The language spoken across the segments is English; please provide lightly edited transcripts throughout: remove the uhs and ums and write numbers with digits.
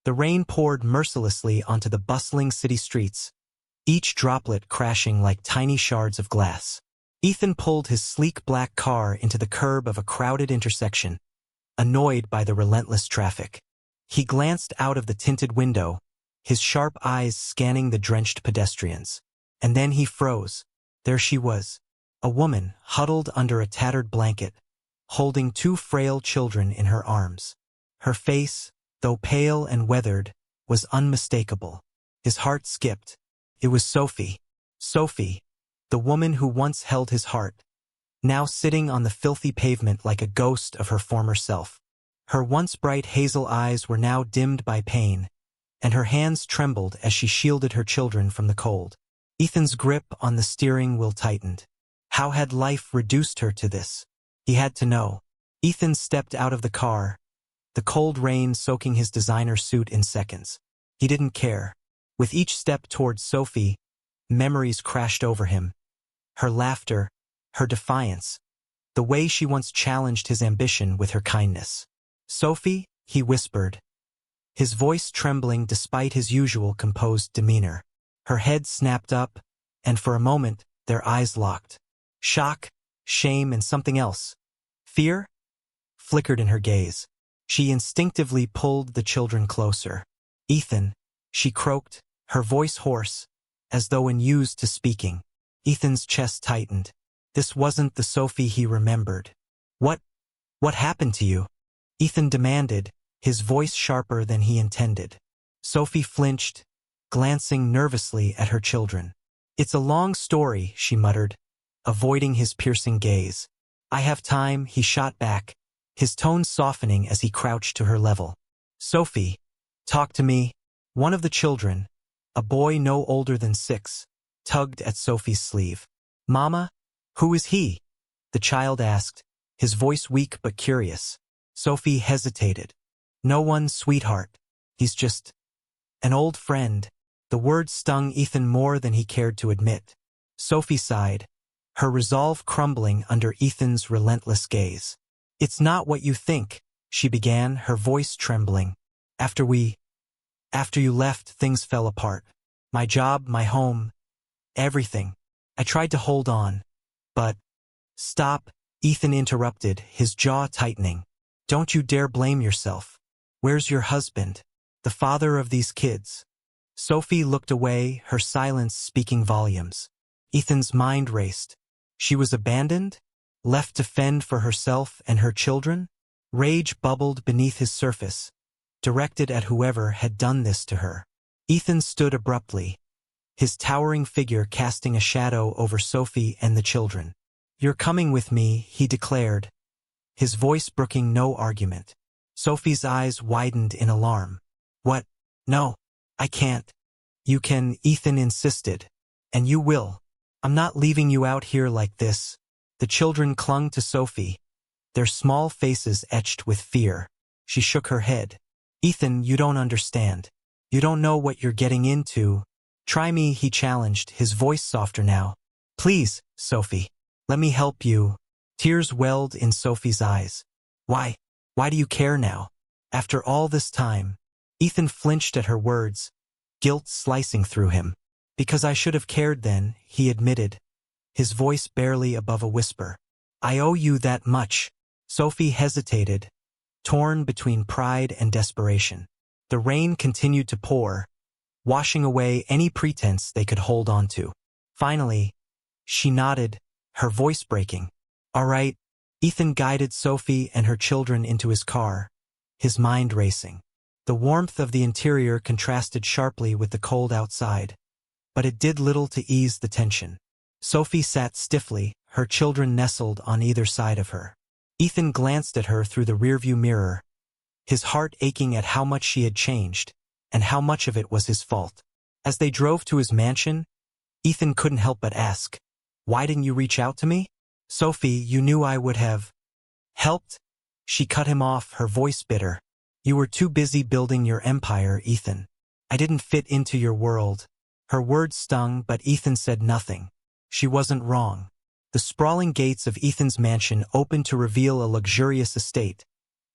The rain poured mercilessly onto the bustling city streets, each droplet crashing like tiny shards of glass. Ethan pulled his sleek black car into the curb of a crowded intersection, annoyed by the relentless traffic. He glanced out of the tinted window, his sharp eyes scanning the drenched pedestrians. And then he froze. There she was, a woman huddled under a tattered blanket, holding two frail children in her arms. Her face, though pale and weathered, was unmistakable. His heart skipped. It was Sophie. Sophie, the woman who once held his heart, now sitting on the filthy pavement like a ghost of her former self. Her once bright hazel eyes were now dimmed by pain, and her hands trembled as she shielded her children from the cold. Ethan's grip on the steering wheel tightened. How had life reduced her to this? He had to know. Ethan stepped out of the car, the cold rain soaking his designer suit in seconds. He didn't care. With each step towards Sophie, memories crashed over him. Her laughter, her defiance, the way she once challenged his ambition with her kindness. "Sophie," he whispered, his voice trembling despite his usual composed demeanor. Her head snapped up, and for a moment, their eyes locked. Shock, shame, and something else. Fear? Flickered in her gaze. She instinctively pulled the children closer. "Ethan," she croaked, her voice hoarse, as though unused to speaking. Ethan's chest tightened. This wasn't the Sophie he remembered. What happened to you?" Ethan demanded, his voice sharper than he intended. Sophie flinched, glancing nervously at her children. "It's a long story," she muttered, avoiding his piercing gaze. "I have time," he shot back, his tone softening as he crouched to her level. "Sophie, talk to me." One of the children, a boy no older than 6, tugged at Sophie's sleeve. "Mama, who is he?" the child asked, his voice weak but curious. Sophie hesitated. "No one, sweetheart. He's just an old friend." The words stung Ethan more than he cared to admit. Sophie sighed, her resolve crumbling under Ethan's relentless gaze. "It's not what you think," she began, her voice trembling. After you left, things fell apart. My job, my home, everything. I tried to hold on, but—" "Stop," Ethan interrupted, his jaw tightening. "Don't you dare blame yourself. Where's your husband? The father of these kids?" Sophie looked away, her silence speaking volumes. Ethan's mind raced. She was abandoned? Left to fend for herself and her children? Rage bubbled beneath his surface, directed at whoever had done this to her. Ethan stood abruptly, his towering figure casting a shadow over Sophie and the children. "You're coming with me," he declared, his voice brooking no argument. Sophie's eyes widened in alarm. "What? No, I can't." "You can," Ethan insisted. "And you will. I'm not leaving you out here like this." The children clung to Sophie, their small faces etched with fear. She shook her head. "Ethan, you don't understand. You don't know what you're getting into." "Try me," he challenged, his voice softer now. "Please, Sophie, let me help you." Tears welled in Sophie's eyes. Why do you care now? After all this time?" Ethan flinched at her words, guilt slicing through him. "Because I should have cared then," he admitted, his voice barely above a whisper. "I owe you that much." Sophie hesitated, torn between pride and desperation. The rain continued to pour, washing away any pretense they could hold on to. Finally, she nodded, her voice breaking. "All right." Ethan guided Sophie and her children into his car, his mind racing. The warmth of the interior contrasted sharply with the cold outside, but it did little to ease the tension. Sophie sat stiffly, her children nestled on either side of her. Ethan glanced at her through the rearview mirror, his heart aching at how much she had changed, and how much of it was his fault. As they drove to his mansion, Ethan couldn't help but ask, "Why didn't you reach out to me?" "Sophie, you knew I would have helped." She cut him off, her voice bitter. "You were too busy building your empire, Ethan. I didn't fit into your world." Her words stung, but Ethan said nothing. She wasn't wrong. The sprawling gates of Ethan's mansion opened to reveal a luxurious estate,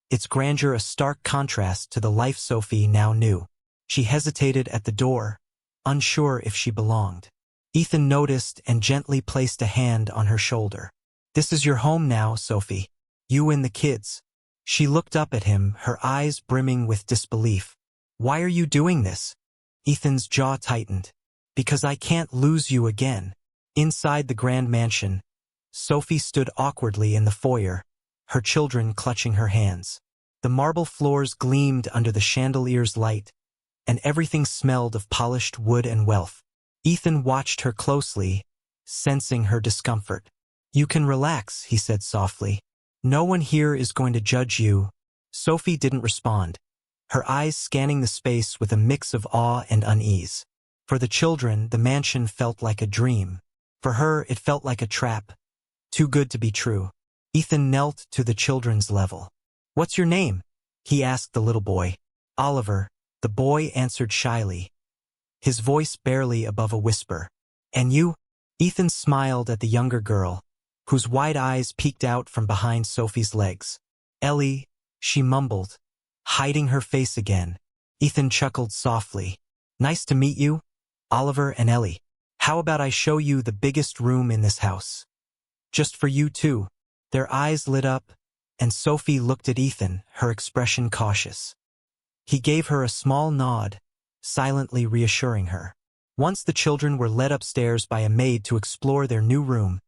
its grandeur a stark contrast to the life Sophie now knew. She hesitated at the door, unsure if she belonged. Ethan noticed and gently placed a hand on her shoulder. "This is your home now, Sophie. You and the kids." She looked up at him, her eyes brimming with disbelief. "Why are you doing this?" Ethan's jaw tightened. "Because I can't lose you again." Inside the grand mansion, Sophie stood awkwardly in the foyer, her children clutching her hands. The marble floors gleamed under the chandelier's light, and everything smelled of polished wood and wealth. Ethan watched her closely, sensing her discomfort. "You can relax," he said softly. "No one here is going to judge you." Sophie didn't respond, her eyes scanning the space with a mix of awe and unease. For the children, the mansion felt like a dream. For her, it felt like a trap, too good to be true. Ethan knelt to the children's level. "What's your name?" he asked the little boy. "Oliver," the boy answered shyly, his voice barely above a whisper. "And you?" Ethan smiled at the younger girl, whose wide eyes peeked out from behind Sophie's legs. "Ellie," she mumbled, hiding her face again. Ethan chuckled softly. "Nice to meet you, Oliver and Ellie. How about I show you the biggest room in this house? Just for you two." Their eyes lit up, and Sophie looked at Ethan, her expression cautious. He gave her a small nod, silently reassuring her. Once the children were led upstairs by a maid to explore their new room,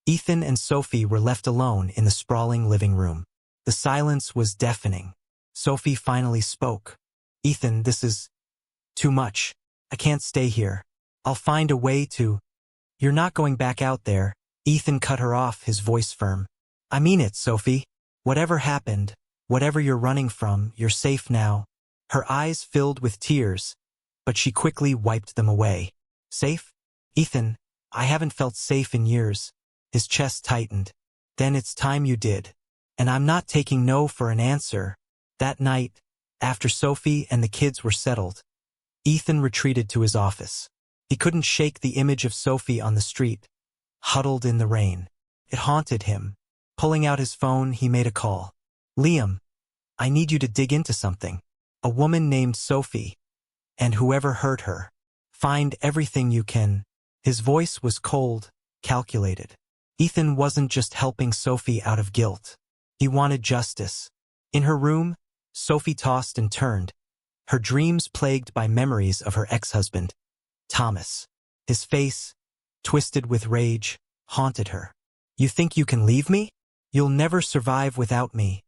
Ethan and Sophie were left alone in the sprawling living room. The silence was deafening. Sophie finally spoke. "Ethan, this is too much. I can't stay here. I'll find a way to—" "You're not going back out there," Ethan cut her off, his voice firm. "I mean it, Sophie. Whatever happened, whatever you're running from, you're safe now." Her eyes filled with tears, but she quickly wiped them away. "Safe? Ethan, I haven't felt safe in years." His chest tightened. "Then it's time you did. And I'm not taking no for an answer." That night, after Sophie and the kids were settled, Ethan retreated to his office. He couldn't shake the image of Sophie on the street, huddled in the rain. It haunted him. Pulling out his phone, he made a call. "Liam, I need you to dig into something. A woman named Sophie, and whoever hurt her. Find everything you can." His voice was cold, calculated. Ethan wasn't just helping Sophie out of guilt. He wanted justice. In her room, Sophie tossed and turned, her dreams plagued by memories of her ex-husband, Thomas. His face, twisted with rage, haunted her. "You think you can leave me? You'll never survive without me."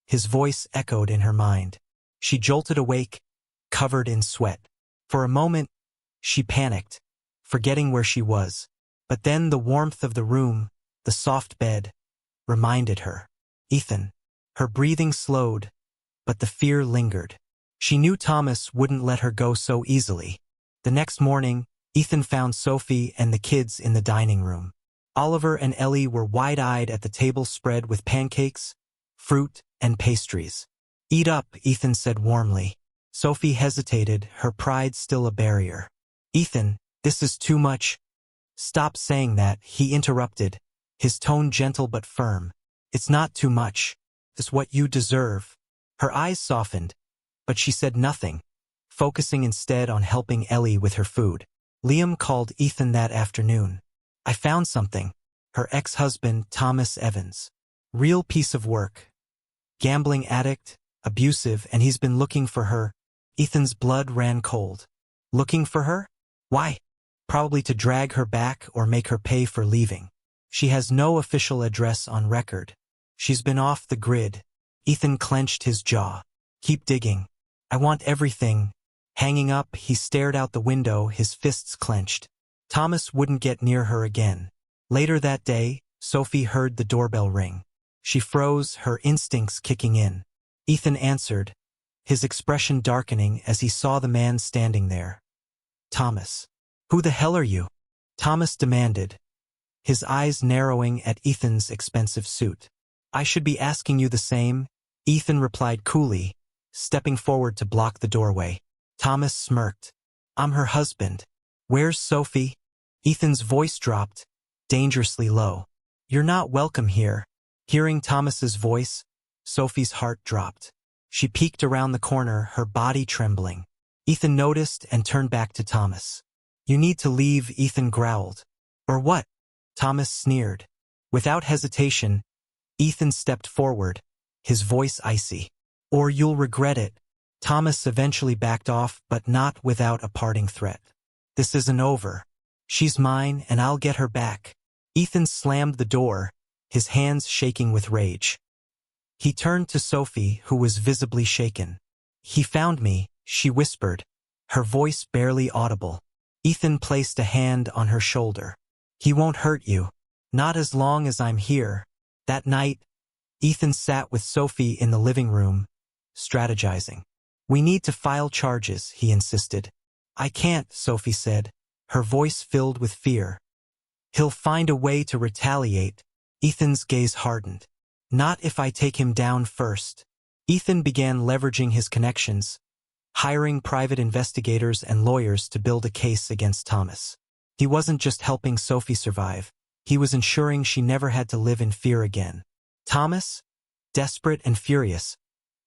His voice echoed in her mind. She jolted awake, covered in sweat. For a moment, she panicked, forgetting where she was. But then the warmth of the room, the soft bed, reminded her. Ethan. Her breathing slowed, but the fear lingered. She knew Thomas wouldn't let her go so easily. The next morning, Ethan found Sophie and the kids in the dining room. Oliver and Ellie were wide-eyed at the table spread with pancakes, fruit, and pastries. "Eat up," Ethan said warmly. Sophie hesitated, her pride still a barrier. "Ethan, this is too much." "Stop saying that," he interrupted, his tone gentle but firm. "It's not too much. It's what you deserve." Her eyes softened, but she said nothing, focusing instead on helping Ellie with her food. Liam called Ethan that afternoon. "I found something." Her ex-husband, Thomas Evans. Real piece of work. Gambling addict, abusive, and he's been looking for her. Ethan's blood ran cold. Looking for her? Why? Probably to drag her back or make her pay for leaving. She has no official address on record. She's been off the grid. Ethan clenched his jaw. "Keep digging. I want everything." Hanging up, he stared out the window, his fists clenched. Thomas wouldn't get near her again. Later that day, Sophie heard the doorbell ring. She froze, her instincts kicking in. Ethan answered, his expression darkening as he saw the man standing there. "Thomas." "Who the hell are you?" Thomas demanded, his eyes narrowing at Ethan's expensive suit. "I should be asking you the same," Ethan replied coolly, stepping forward to block the doorway. Thomas smirked. "I'm her husband." "Where's Sophie?" Ethan's voice dropped, dangerously low. "You're not welcome here." Hearing Thomas's voice, Sophie's heart dropped. She peeked around the corner, her body trembling. Ethan noticed and turned back to Thomas. "You need to leave," Ethan growled. "Or what?" Thomas sneered. Without hesitation, Ethan stepped forward, his voice icy. "Or you'll regret it." Thomas eventually backed off, but not without a parting threat. "This isn't over. She's mine, and I'll get her back." Ethan slammed the door, his hands shaking with rage. He turned to Sophie, who was visibly shaken. "He found me," she whispered, her voice barely audible. Ethan placed a hand on her shoulder. "He won't hurt you. Not as long as I'm here." That night, Ethan sat with Sophie in the living room, strategizing. "We need to file charges," he insisted. "I can't," Sophie said, her voice filled with fear. "He'll find a way to retaliate." Ethan's gaze hardened. "Not if I take him down first." Ethan began leveraging his connections, hiring private investigators and lawyers to build a case against Thomas. He wasn't just helping Sophie survive, he was ensuring she never had to live in fear again. Thomas, desperate and furious,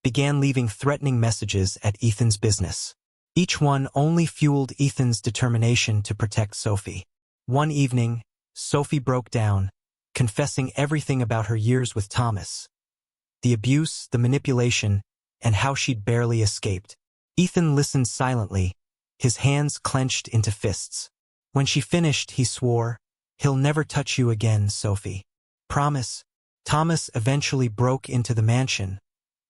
began leaving threatening messages at Ethan's business. Each one only fueled Ethan's determination to protect Sophie. One evening, Sophie broke down, confessing everything about her years with Thomas. The abuse, the manipulation, and how she'd barely escaped. Ethan listened silently, his hands clenched into fists. When she finished, he swore, "He'll never touch you again, Sophie. Promise." Thomas eventually broke into the mansion,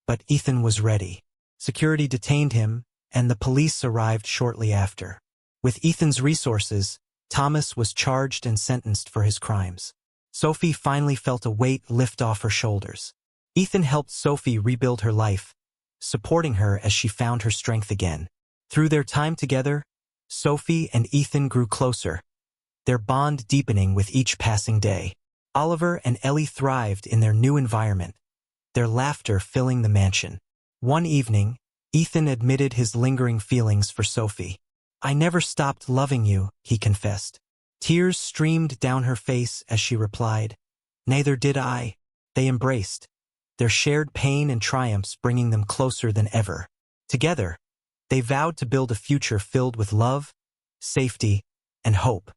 but Ethan was ready. Security detained him, and the police arrived shortly after. With Ethan's resources, Thomas was charged and sentenced for his crimes. Sophie finally felt a weight lift off her shoulders. Ethan helped Sophie rebuild her life, supporting her as she found her strength again. Through their time together, Sophie and Ethan grew closer, their bond deepening with each passing day. Oliver and Ellie thrived in their new environment, their laughter filling the mansion. One evening, Ethan admitted his lingering feelings for Sophie. "I never stopped loving you," he confessed. Tears streamed down her face as she replied, "Neither did I." They embraced, their shared pain and triumphs bringing them closer than ever. Together, they vowed to build a future filled with love, safety, and hope.